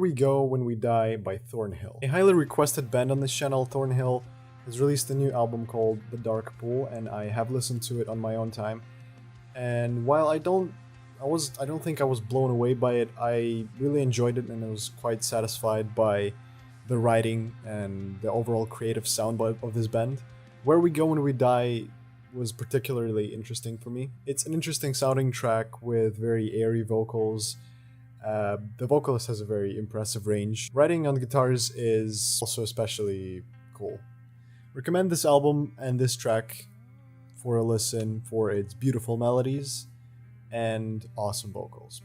We Go When We Die by Thornhill. A highly requested band on this channel, Thornhill, has released a new album called The Dark Pool, and I have listened to it on my own time. And while I don't think I was blown away by it, I really enjoyed it and I was quite satisfied by the writing and the overall creative sound of this band. Where We Go When We Die was particularly interesting for me. It's an interesting sounding track with very airy vocals. The vocalist has a very impressive range. Writing on guitars is also especially cool. Recommend this album and this track for a listen for its beautiful melodies and awesome vocals.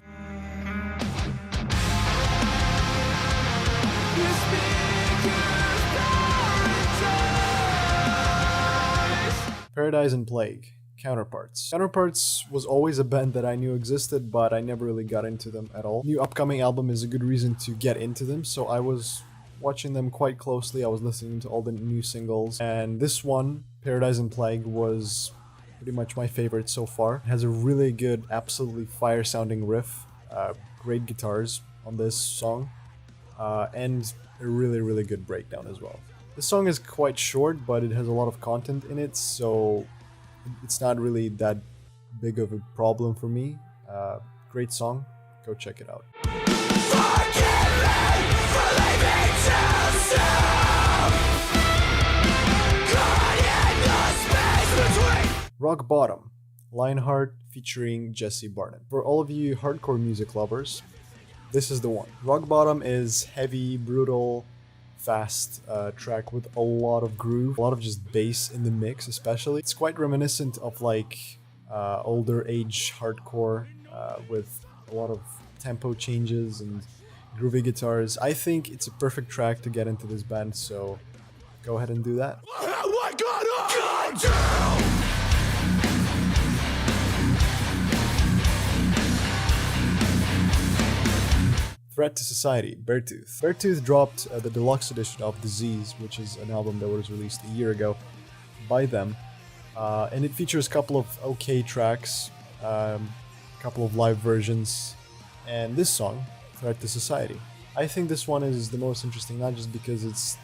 Paradise and Plague, Counterparts. Counterparts was always a band that I knew existed, but I never really got into them at all. New upcoming album is a good reason to get into them, so I was watching them quite closely. I was listening to all the new singles, and this one, Paradise and Plague, was pretty much my favorite so far. It has a really good, absolutely fire-sounding riff, great guitars on this song, and a really good breakdown as well. The song is quite short, but it has a lot of content in it, so it's not really that big of a problem for me. Great song, go check it out. Rock Bottom, Lionheart featuring Jesse Barnett. For all of you hardcore music lovers, this is the one. Rock Bottom is heavy, brutal, fast track with a lot of groove, a lot of just bass in the mix especially. It's quite reminiscent of like older age hardcore with a lot of tempo changes and groovy guitars. I think it's a perfect track to get into this band, so go ahead and do that. Threat to Society, Beartooth. Beartooth dropped the deluxe edition of Disease, which is an album that was released a year ago by them. And it features a couple of okay tracks, a couple of live versions, and this song, Threat to Society. I think this one is the most interesting, not just because it's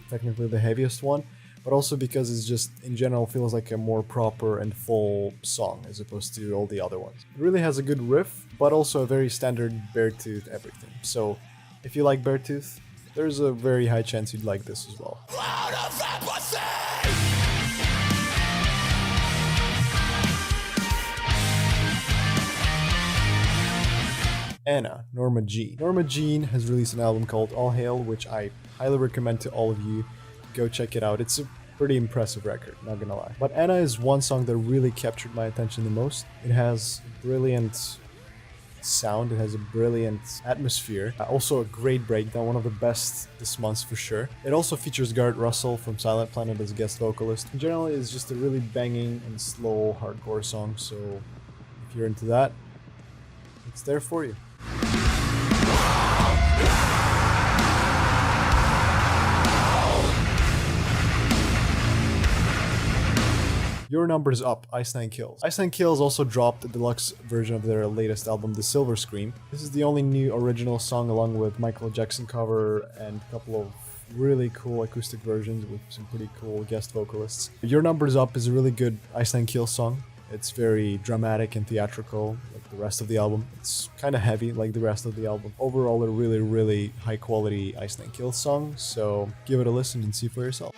technically the heaviest one, but also because it's just, in general, feels like a more proper and full song as opposed to all the other ones. It really has a good riff, but also a very standard Beartooth everything. So if you like Beartooth, there's a very high chance you'd like this as well. Anna, Norma Jeane. Norma Jeane has released an album called All Hail, which I highly recommend to all of you. Go check it out. It's a pretty impressive record, not gonna lie. But Anna is one song that really captured my attention the most. It has brilliant sound, it has a brilliant atmosphere, also a great breakdown, one of the best this month for sure. It also features Garrett Russell from Silent Planet as a guest vocalist. In general, it's just a really banging and slow hardcore song, so if you're into that, it's there for you. Your Number's Up, Ice Nine Kills. Ice Nine Kills also dropped a deluxe version of their latest album, The Silver Scream. This is the only new original song along with Michael Jackson cover and a couple of really cool acoustic versions with some pretty cool guest vocalists. Your Number's Up is a really good Ice Nine Kills song. It's very dramatic and theatrical like the rest of the album. It's kind of heavy like the rest of the album. Overall, a really high quality Ice Nine Kills song, so give it a listen and see for yourself.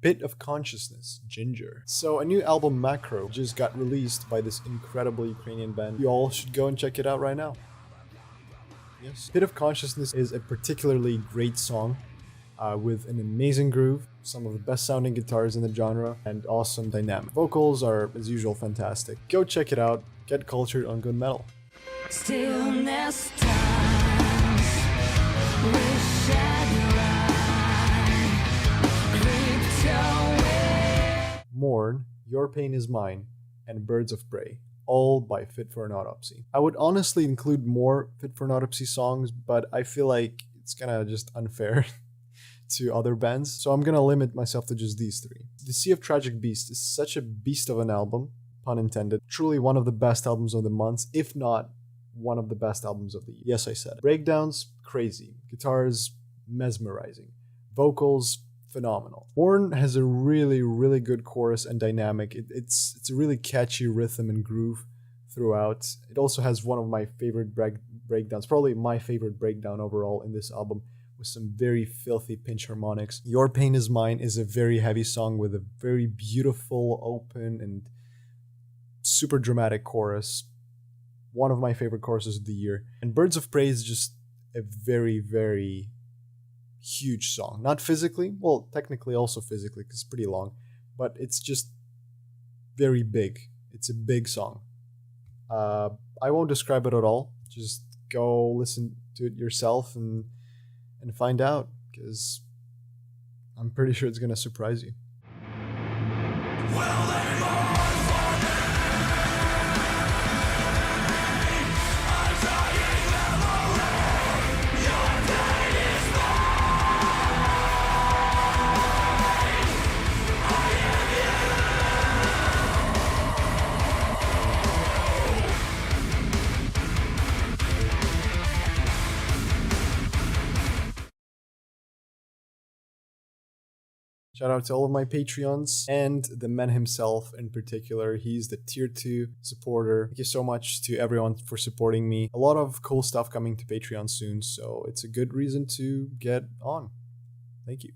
Bit of Consciousness, Ginger. So a new album, Macro, just got released by this incredible Ukrainian band. You all should go and check it out right now. Yes. Bit of Consciousness is a particularly great song with an amazing groove, some of the best sounding guitars in the genre, and awesome dynamic. Vocals are, as usual, fantastic. Go check it out, get cultured on good metal. Stillness times, Mourn, Your Pain Is Mine, and Birds of Prey, all by Fit for an Autopsy. I would honestly include more Fit for an Autopsy songs, but I feel like it's kind of just unfair to other bands, so I'm gonna limit myself to just these three. The Sea of Tragic Beast is such a beast of an album, pun intended. Truly one of the best albums of the month, if not one of the best albums of the year. Yes, I said it. Breakdowns, crazy. Guitars, mesmerizing. Vocals, phenomenal. Born has a really, really good chorus and dynamic. It's a really catchy rhythm and groove throughout. It also has one of my favorite breakdowns, probably my favorite breakdown overall in this album, with some very filthy pinch harmonics. Your Pain Is Mine is a very heavy song with a very beautiful, open, and super dramatic chorus. One of my favorite choruses of the year. And Birds of Prey is just a very, very huge song. Not physically, well, technically also physically, because it's pretty long, but it's just very big. It's a big song. I won't describe it at all. Just go listen to it yourself and find out, because I'm pretty sure it's gonna surprise you. Shout out to all of my Patreons and the man himself in particular. He's the tier 2 supporter. Thank you so much to everyone for supporting me. A lot of cool stuff coming to Patreon soon, so it's a good reason to get on. Thank you.